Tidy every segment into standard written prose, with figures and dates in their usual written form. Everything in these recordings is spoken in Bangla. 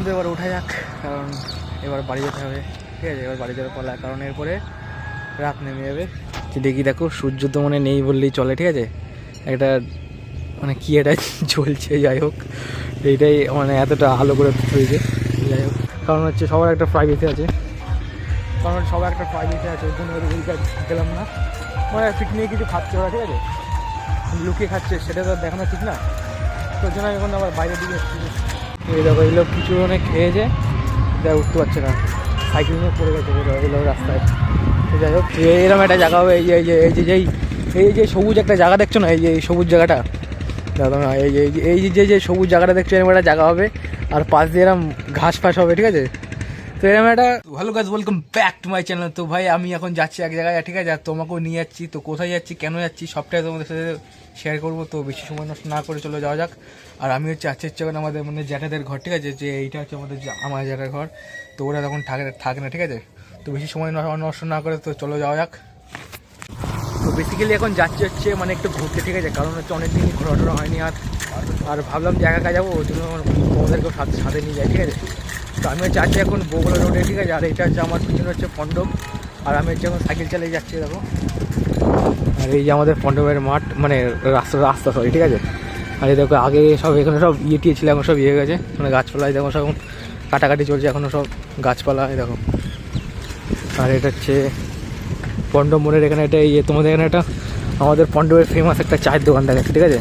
কিন্তু এবার ওঠা যাক, কারণ এবার বাড়ি যেতে হবে। ঠিক আছে, এবার বাড়ি যাওয়ার পালা, কারণ এরপরে রাত নেমে যাবে। দেখি দেখো সূর্য তো মনে নেই বললেই চলে। ঠিক আছে, একটা মানে কি এটা জ্বলছে, যাই হোক এইটাই মানে এতটা আলো করে হয়েছে। যাই হোক, কারণ হচ্ছে সবার একটা প্রাইভেসি আছে, ওই জন্য গেলাম না। মানে পিকনিকে কিছু খাচ্ছে ওরা, ঠিক আছে, লুকিয়ে খাচ্ছে, সেটা তো দেখানো ঠিক না। তোর জন্য এখন আবার বাইরের দিকে এসেছি। এই দেখো এই লোক কিছু অনেক খেয়েছে, যা উঠতে পারছে না, সাইকেল নিয়ে পড়ে গেছে এই লোক রাস্তায়। যাই হোক, এরকম একটা জায়গা হবে, এই যে সবুজ একটা জায়গা দেখছো না, এই যে সবুজ জায়গাটা দাদা না, এই যে সবুজ জায়গাটা দেখছো, এরকম একটা জায়গা হবে, আর পাশ দিয়ে এরকম ঘাস ফাঁস হবে। ঠিক আছে, তো এরকম একটা hello guys, welcome back to my channel. তো ভাই আমি এখন যাচ্ছি এক জায়গায়, ঠিক আছে, আর তোমাকেও নিয়ে যাচ্ছি। তো কোথায় যাচ্ছি, কেন যাচ্ছি, সবটাই তোমাদের সাথে শেয়ার করবো। তো বেশি সময় নষ্ট না করে চলে যাওয়া যাক। আর আমি হচ্ছে হচ্ছে আমাদের মানে জ্যাঠাদের ঘর, ঠিক আছে, যে এইটা হচ্ছে আমার জ্যাঠার ঘর। তো ওরা তখন থাকে না, ঠিক আছে। তো বেশি সময় নষ্ট না করে তো চলে যাওয়া যাক। তো বেসিক্যালি এখন যাচ্ছি হচ্ছে মানে একটু ঘুরতে, ঠিক আছে, কারণ হচ্ছে অনেকদিন ঘোরাটোরা হয়নি, আর ভাবলাম যে একা যাবো, ওই জন্য তোমাদেরকেও সাথে নিয়ে যাই। ঠিক আছে, তো আমি হচ্ছে আছি এখন বগুড়া রোডে, ঠিক আছে, আর এটা হচ্ছে আমার পিছনে হচ্ছে পণ্ডব, আর আমি হচ্ছে এখন সাইকেল চালিয়ে যাচ্ছি দেখো। আর এই যে আমাদের পণ্ডবের মাঠ, মানে রাস্তা সরি, ঠিক আছে। আর এই দেখো আগে সব এখানে সব টিয়ে ছিল, এখন সব গেছে, মানে গাছপালায় দেখো সব কাটাকাটি চলছে এখনও সব গাছপালা, দেখো। আর এটা হচ্ছে পণ্ডব মোড়ের এখানে, এটা তোমাদের এখানে একটা আমাদের পণ্ডবের ফেমাস একটা চায়ের দোকান দেখাচ্ছে, ঠিক আছে।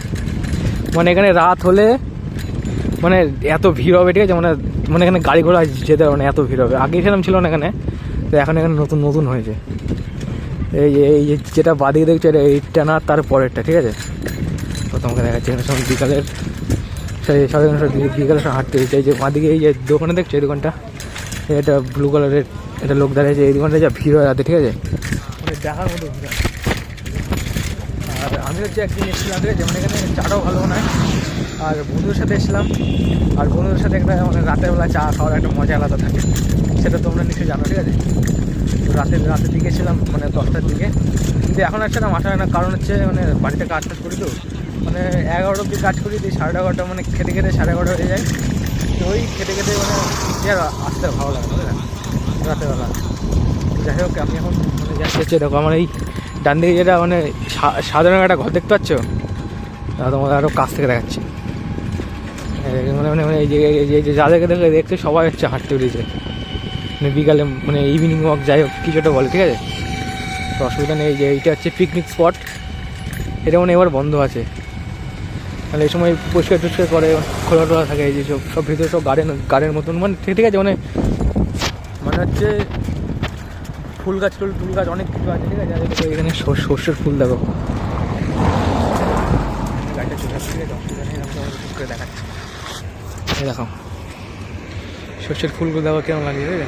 মানে এখানে রাত হলে মানে এত ভিড় হবে, ঠিক আছে, মানে এখানে গাড়ি ঘোড়া যেতে হবে, মানে এত ভিড় হবে। আগে সেরকম ছিল না এখানে, তো এখন এখানে নতুন হয়েছে। এই যেটা বাদিকে দেখছো, এটা এইটা না, তার পরেরটা, ঠিক আছে। তো তোমাকে দেখাচ্ছি এখানে সব বিকালের সব হাঁটতে হয়েছে। এই যে বাদিকে এই যে দোকানে দেখছো, এই দোকানটা, এটা ব্লু কালারের এটা লোক দাঁড়িয়েছে, এই দোকানটা যা ভিড় হয় রাতে, ঠিক আছে, মানে দেখার মতো ভিড়। আর আমি হচ্ছে একদিন এসেছিলাম, ঠিক আছে, মানে এখানে চাটাও ভালো নয়, আর বন্ধুদের সাথে এসেছিলাম, আর বন্ধুদের সাথে একটা মানে রাতের বেলা চা খাওয়ার একটা মজা আলাদা থাকে, সেটা তোমরা নিশ্চয়ই জানো। ঠিক আছে, তো রাতের দিকে এসেছিলাম, মানে 10টার দিকে, কিন্তু এখন আর সেটা মাথা হয় না, কারণ হচ্ছে মানে বাড়িতে কাজ করি, তো মানে 11টা অবধি কাজ করি, দিয়ে 11:30 মানে খেতে 11:30 হয়ে যায়। তো ওই খেতে মানে আর আসতে ভালো লাগে না, রাতের বেলা। যাই হোক, আমি এখন মানে যাচ্ছি হচ্ছে দেখো আমার এই ডান দিকে যেটা মানে সাধারণ একটা ঘর দেখতে পাচ্ছ, তোমাদের আরও কাছ থেকে দেখাচ্ছি। মানে এই যে যাদেরকে দেখতে সবাই হচ্ছে হাঁটতে বেরিয়েছে, মানে বিকালে মানে ইভিনিং ওয়াক, যাই হোক কিছু একটা বলে, ঠিক আছে। তো অসুবিধা নেই। যে এইটা হচ্ছে পিকনিক স্পট, এটা মানে এবার বন্ধ আছে, তাহলে এই সময় পরিষ্কার টরিষ্কার করে, খোলা টোলা থাকে, এই যে সব ভিতরে সব গার্ডেন মতন, মানে ঠিক আছে, মানে হচ্ছে ফুল গাছ অনেক কিছু আছে, ঠিক আছে। এখানে সর্ষের ফুল দেখো, গাড়িটা চলে আসছে, ঠিক আছে, অসুবিধা নেই, আমি করে দেখাচ্ছি। এই দেখো সর্ষের ফুলগুলো দেখো কেমন লাগে, ঠিক আছে।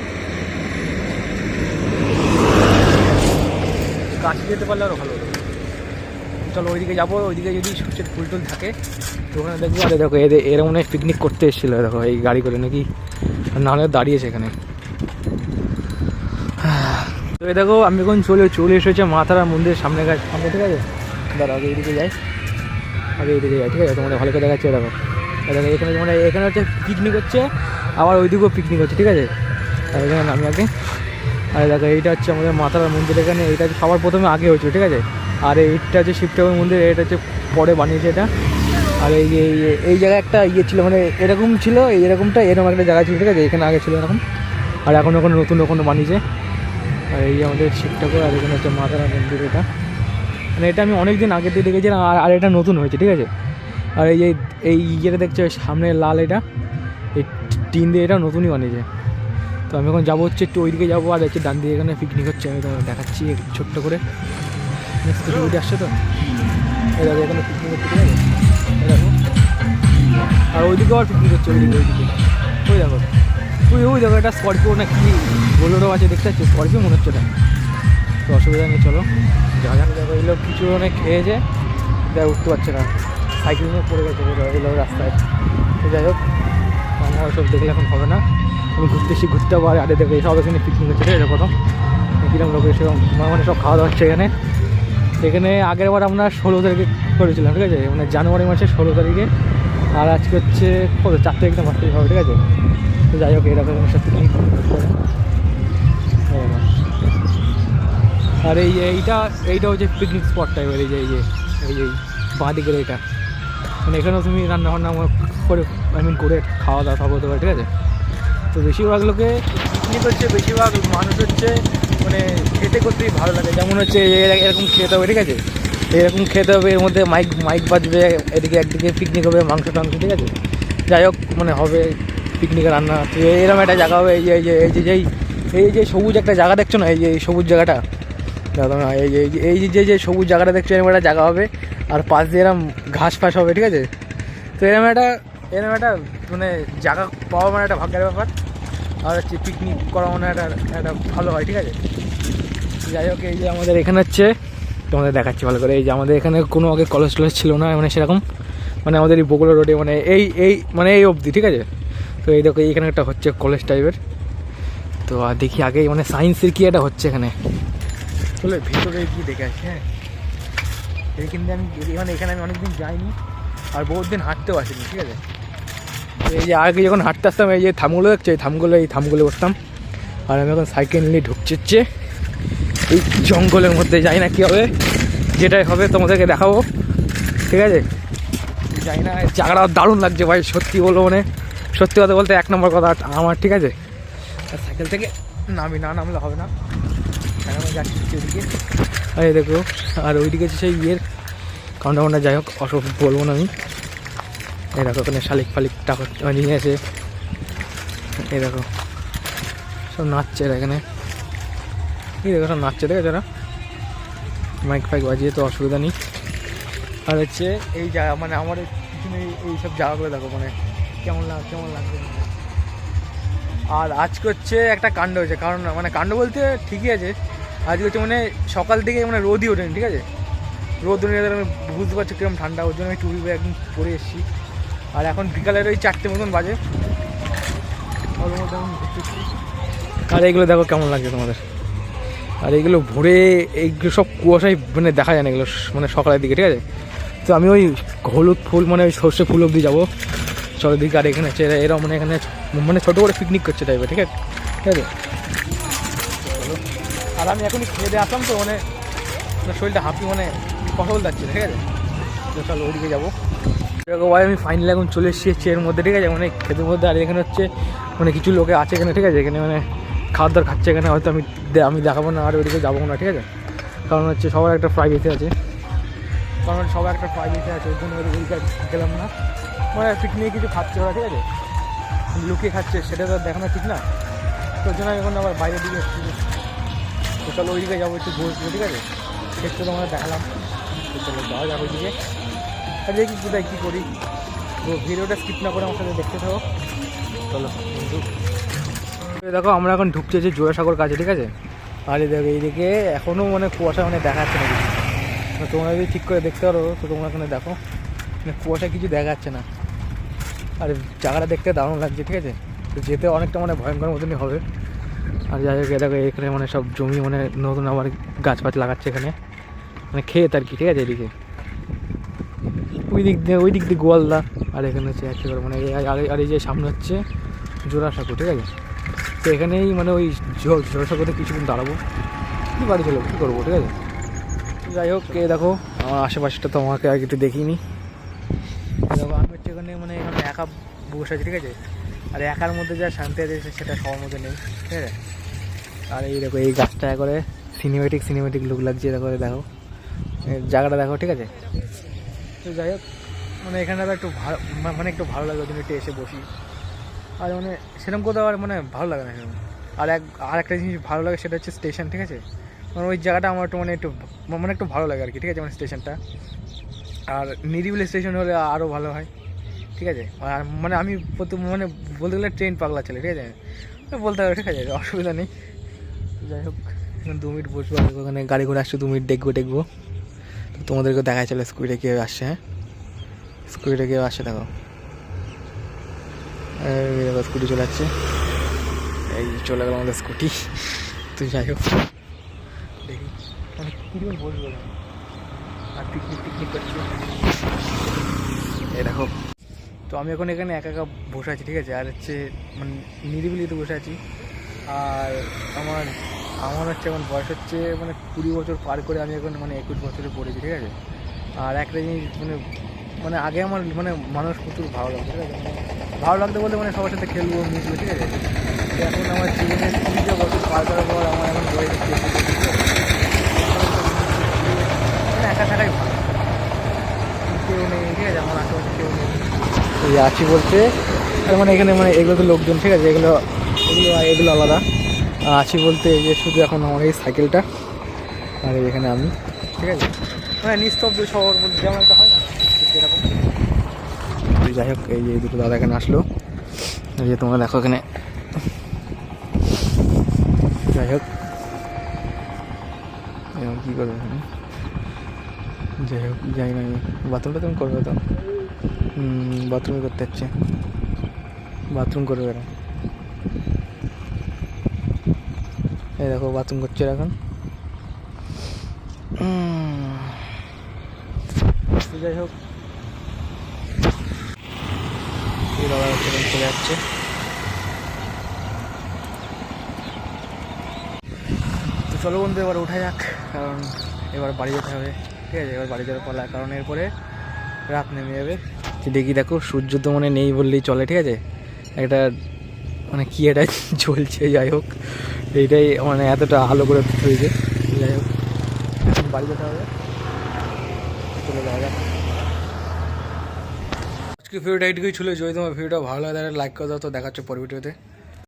গাছ যেতে পারলে আরও ভালো হতো। চলো ওইদিকে যাবো, ওইদিকে যদি সর্ষের ফুল টুল থাকে তো ওখানে দেখবো। আরে দেখো এরা মনে হয় পিকনিক করতে এসেছিলো, দেখো এই গাড়ি করে নাকি, নাহলে দাঁড়িয়েছে এখানে। তো এই দেখো আমি এখন চলে এসেছে মা তারা মন্দিরের সামনে, ঠিক আছে। দাঁড়া আগে এইদিকে যাই, ঠিক আছে, তোমাদের ভালো করে দেখাচ্ছে। দেখো এখানে মানে এখানে হচ্ছে পিকনিক হচ্ছে, আবার ওইদিকেও পিকনিক হচ্ছে, ঠিক আছে। আর এখানে নামি আগে, আর দেখো এইটা হচ্ছে আমাদের মা তারার মন্দির, এখানে এইটা সবার প্রথমে আগে হয়েছিল, ঠিক আছে। আর এইটা হচ্ছে শিব ঠাকুর মন্দির, এটা হচ্ছে পরে বানিয়েছে এটা। আর এই জায়গায় একটা ছিল, মানে এরকম ছিল, এরকম একটা জায়গা ছিল, ঠিক আছে, এখানে আগে ছিল এরকম, আর এখন ওখানে নতুন বানিয়েছে। আর এই আমাদের শিব ঠাকুর, আর এখানে হচ্ছে মা তারার মন্দির, এটা মানে এটা আমি অনেক দিন আগে দিয়ে দেখেছিলাম, আর এটা নতুন হয়েছে, ঠিক আছে। আর এই যেটা দেখছো সামনে লাল, এটা এই টিন দিয়ে এটা নতুনই বানিয়েছে। তো আমি এখন যাবো হচ্ছে একটু ওইদিকে যাবো, আর হচ্ছে ডান দিকে এখানে পিকনিক হচ্ছে, আমি তোমাকে দেখাচ্ছি ছোট্ট করে। স্কুটি আসছে তো, এই দেখো এখানে পিকনিক হচ্ছে, ঠিক আছে, এই দেখো। আর ওইদিকে আবার পিকনিক হচ্ছে, ওই দেখো ওই দেখো একটা স্করপিও না কি বোলেরো আছে, দেখতে পাচ্ছি স্করপিও মনে হচ্ছে এটা। তো অসুবিধা নেই, চলো যাওয়া যাক। দেখো এই লোক কিছু অনেক খেয়েছে, দেখ উঠতে পারছে না, সাইকেল নিয়ে পড়ে গেছে এই লোক রাস্তায়। তো যাই হোক, আমার সব দেখলে এখন হবে না, আমি ঘুরতে পারবো। আর দেখো সব এখানে পিকনিক হচ্ছে, ঠিক আছে, প্রথম কিরকম লোক সেরকম মানে সব খাওয়া দাওয়া হচ্ছে এখানে আগের বার আমরা 16 তারিখে করেছিলাম, ঠিক আছে, মানে জানুয়ারি মাসের 16 তারিখে। আর আজকে হচ্ছে 4 তারিখ না 5 তারিখ হবে, ঠিক আছে। তো যাই হোক এরকম সব পিকনিক আর এইটা হচ্ছে পিকনিক স্পট টাইপের। এই যে বাঁ দিকের এইটা, মানে এখানেও তুমি রান্না বান্না করে করে খাওয়া দাওয়া সব হতে পারে, ঠিক আছে। তো বেশিরভাগ লোকে পিকনিক হচ্ছে, বেশিরভাগ মানুষ হচ্ছে মানে খেতে করতেই ভালো লাগে। যেমন হচ্ছে এরকম খেতে হবে, ঠিক আছে, এরকম খেতে হবে, এর মধ্যে মাইক বাজবে, এদিকে একদিকে পিকনিক হবে, মাংস টাংস, ঠিক আছে। যাই হোক মানে হবে পিকনিকের রান্না। তো এরকম একটা জায়গা হবে, এই যে সবুজ একটা জায়গা দেখছো না, এই সবুজ জায়গাটা, এই যে সবুজ জায়গাটা দেখছো, এরকম একটা জায়গা হবে, আর পাশ দিয়ে এরকম ঘাস ফাঁস হবে, ঠিক আছে। তো এরকম একটা মানে জায়গা পাওয়া মানে একটা ভাগ্যের ব্যাপার। আর হচ্ছে পিকনিক করা মানে একটা ভালো হয়, ঠিক আছে। যাই হোক এই যে আমাদের এখানে হচ্ছে তোমাদের দেখাচ্ছি ভালো করে। এই যে আমাদের এখানে কোনো আগে কলেজ টলেজ ছিল না, মানে সেরকম, মানে আমাদের এই বগুড়া রোডে মানে এই অবধি, ঠিক আছে। তো এই দেখো এইখানে একটা হচ্ছে কলেজ টাইপের। তো আর দেখি আগে মানে সায়েন্সের কি একটা হচ্ছে এখানে, চলে ভিতরে কি দেখে আসি। হ্যাঁ, এখানে আমি অনেকদিন যাইনি আর বহুত দিন হাঁটতেও আসিনি, ঠিক আছে। এই যে আগে যখন হাঁটতে আসতাম, এই যে থামগুলো দেখছো, এই থামগুলো বসতাম। আর আমি এখন সাইকেল নিয়ে ঢুকছে এই জঙ্গলের মধ্যে। যাই না কী হবে, যেটাই হবে তোমাদেরকে দেখাবো, ঠিক আছে। যাই না, জায়গাটা দারুণ লাগছে ভাই, সত্যি বলবো, মানে সত্যি কথা বলতে 1 নম্বর কথা আমার, ঠিক আছে। আর সাইকেল থেকে নামলে হবে না, আমি যাচ্ছি ওইদিকে। আর এই দেখো, আর ওইদিকে সেই কাউন্টার, যাই হোক অসুখ বলবো না আমি। এই দেখো ওখানে শালিক ফালিক টাকা নিয়ে আছে, এই দেখো সব নাচছে এখানে, এই দেখো সব নাচছে, ঠিক আছে। ওরা মাইক ফাইক বাজিয়ে, তো অসুবিধা নেই। আর হচ্ছে এই জায়গা মানে আমার পিছনে এইসব জায়গাগুলো দেখো, মানে কেমন লাগছে। আর আজকে হচ্ছে একটা কাণ্ড হয়েছে, কারণ মানে কাণ্ড বলতে ঠিকই আছে, আজকে হচ্ছে মানে সকাল থেকে মানে রোদই ওঠেনি, ঠিক আছে। রোদ উঠে আমি বুঝতে পারছি কিরকম ঠান্ডা, ওর জন্য আমি টুপি একদম পরে এসেছি। আর এখন বিকালের ওই 4টে মতন বাজে, ওর মধ্যে আমি ঘুরতেছি। আর এইগুলো দেখো কেমন লাগছে তোমাদের। আর এইগুলো ভোরে এইগুলো সব কুয়াশায় মানে দেখা যায় না, এগুলো মানে সকালের দিকে, ঠিক আছে। তো আমি ওই হলুদ ফুল মানে ওই সর্ষে ফুল অবধি যাবো চলের দিকে। আর এখানে হচ্ছে এরা মানে এখানে মানে ছোটো করে পিকনিক করছে টাইপের, ঠিক আছে, ঠিক আছে। আর আমি এখনই খেয়ে দিয়ে আসলাম, তো মানে শরীরটা হাঁপি, মানে কথা বলতে পারছি না, ঠিক আছে। তো চলো ওইদিকে যাবো। এরকম ভাই আমি ফাইনালি এখন চলে এসেছি এর মধ্যে, ঠিক আছে, মানে খেতের মধ্যে। আর এখানে হচ্ছে মানে কিছু লোকে আছে এখানে, ঠিক আছে, এখানে মানে খাওয়ার দাওয়ার খাচ্ছে এখানে, হয়তো আমি দেখাবো না আর ওইদিকে যাবো না, ঠিক আছে। কারণ হচ্ছে সবার একটা প্রাইভেসি আছে, ওই জন্য ওইদিকে গেলাম না। মানে পিকনিকে কিছু খাচ্ছে ওরা, ঠিক আছে, লুকিয়ে খাচ্ছে, সেটা তো দেখানো ঠিক না। তোর জন্য আমি এখন আবার বাইরের দিকে এসেছি। তো চলো ওইদিকে যাবো, একটু বসবো, ঠিক আছে। দেখতে তো আমরা দেখালাম, তো চলো যাওয়া যাবে ওইদিকে। আর দেখি কোথায় কী করি, তো ভিডিওটা স্কিপ না করে আমার সাথে দেখতে থাকো। চলো বন্ধু, দেখো আমরা এখন ঢুকছি যে জোড়াসাগর কাছে, ঠিক আছে। আর এই দেখো এইদিকে এখনও মানে কুয়াশা মানে দেখা যাচ্ছে না কিছু, তোমরা যদি ঠিক করে দেখতে পারো তো তোমরা এখানে দেখো মানে কুয়াশা কিছু দেখা যাচ্ছে না। আর জায়গাটা দেখতে দারুণ লাগছে, ঠিক আছে। তো যেতে অনেকটা মানে ভয়ঙ্কর মতনই হবে। আর যাই হোক দেখো এখানে মানে সব জমি মানে নতুন আবার গাছ ফাছ লাগাচ্ছে এখানে, মানে ক্ষেত আর কি, ঠিক আছে। এদিকে ওই দিক দিয়ে গোয়ালদা, আর এখানে হচ্ছে একেবারে মানে আর এই যে সামনে হচ্ছে জোড়াসাঁকো, ঠিক আছে। তো এখানেই মানে ওই জোড়াসাঁকোতে কিছুদিন দাঁড়াবো, বাড়ি চলো কী করবো, ঠিক আছে। যাই হোক দেখো আমার আশেপাশটা তো আমাকে আগে একটু দেখিনি। দেখো আমি হচ্ছে এখানে মানে এখানে একা বসে আছি, ঠিক আছে। আর একার মধ্যে যা শান্তি আছে সেটা সবার মধ্যে নেই, ঠিক আছে। আর এই দেখো এই গাছটা করে সিনেমেটিক লুক লাগছে, দেখো জায়গাটা দেখো, ঠিক আছে। তো যাই হোক মানে এখানে একটু ভালো মানে একটু ভালো লাগে, ওই জন্য একটু এসে বসি। আর মানে সেরকম কোথাও আর মানে ভালো লাগে না সেরকম। আর একটা জিনিস ভালো লাগে, সেটা হচ্ছে স্টেশন, ঠিক আছে। মানে ওই জায়গাটা আমার একটু মানে একটু ভালো লাগে আর কি, ঠিক আছে, মানে স্টেশনটা। আর নিরিবিলি স্টেশন হলে আরও ভালো হয়, ঠিক আছে। আর মানে আমি মানে বলতে গেলে ট্রেন পাগলা ছেলে, ঠিক আছে, বলতে হবে, ঠিক আছে, অসুবিধা নেই। যাই হোক 2 মিনিট বসবো, ওখানে গাড়ি ঘোড়া আসছে, 2 মিনিট দেখবো তো তোমাদেরকে দেখাই চলে স্কুটিটা কেউ আসছে। হ্যাঁ, স্কুটিটা কেউ আসছে, দেখো স্কুটি চলে যাচ্ছে, এই চলে গেল আমাদের স্কুটি। তো যাই হোক দেখি মানে কীরকম বসবো, আর পিকনিক করছি। এই দেখো তো আমি এখন এখানে একা একা বসে আছি, ঠিক আছে। আর হচ্ছে মানে নিরিবিলিতে বসে আছি। আর আমার হচ্ছে এখন বয়স হচ্ছে মানে 20 বছর পার করে আমি এখন মানে 21 বছরে পড়েছি, ঠিক আছে। আর একটা জিনিস মানে আগে আমার মানে মানুষ প্রচুর ভালো লাগতো, ঠিক আছে। মানে ভালো লাগতো বলতে মানে সবার সাথে খেলবো মিশবো, ঠিক আছে। এখন আমার জীবনের 20টা বছর পার করার পর আমার এখন বয়স হচ্ছে 21 বছর, মানে একা থাকাই ভালো। কেউ নেই, ঠিক আছে, আমার আশেপাশে কেউ নেই। এই আছি বলতে তার মানে এখানে মানে এগুলো তো লোকজন, ঠিক আছে, এগুলো আলাদা। আছি বলতে এই যে শুধু এখন আমার এই সাইকেলটা আর এখানে আমি, ঠিক আছে। মানে নিস্তব্ধ শহর বলতে যেমন একটা হয় না সেরকম। যাই হোক, এই যে দুটো দাদা এখানে আসলো, এই যে তোমরা দেখো এখানে। যাই হোক, কী করবে এখানে? যাই হোক, যাই না, আমি বাথরুমটা তুমি করবে তো? বাথরুমই করতে হচ্ছে, বাথরুম করবে এরা। এই দেখো বাথরুম করছে এখন। যাই হোক, এই দাদা চলে যাচ্ছে। তো চলো বন্ধু, এবার উঠা যাক, কারণ এবার বাড়ি যেতে হবে, ঠিক আছে। এবার বাড়ি যাওয়ার পালা, কারণ এরপরে রাত নেমে যাবে। দেখি দেখো, সূর্য তো মানে নেই বললেই চলে, ঠিক আছে। একটা মানে কি এটা জ্বলছে, যাই হোক এইটাই মানে এতটা আলো করে হয়েছে। যাই হোক, বাড়ি যেতে হবে, চলে যাওয়া যাক। আজকে ভিডিওটা এইটুকুই ছিল। যদি তোমার ভিডিওটা ভালো লাগে তাহলে লাইক করে দাও। তো দেখাচ্ছে পরের ভিডিওতে।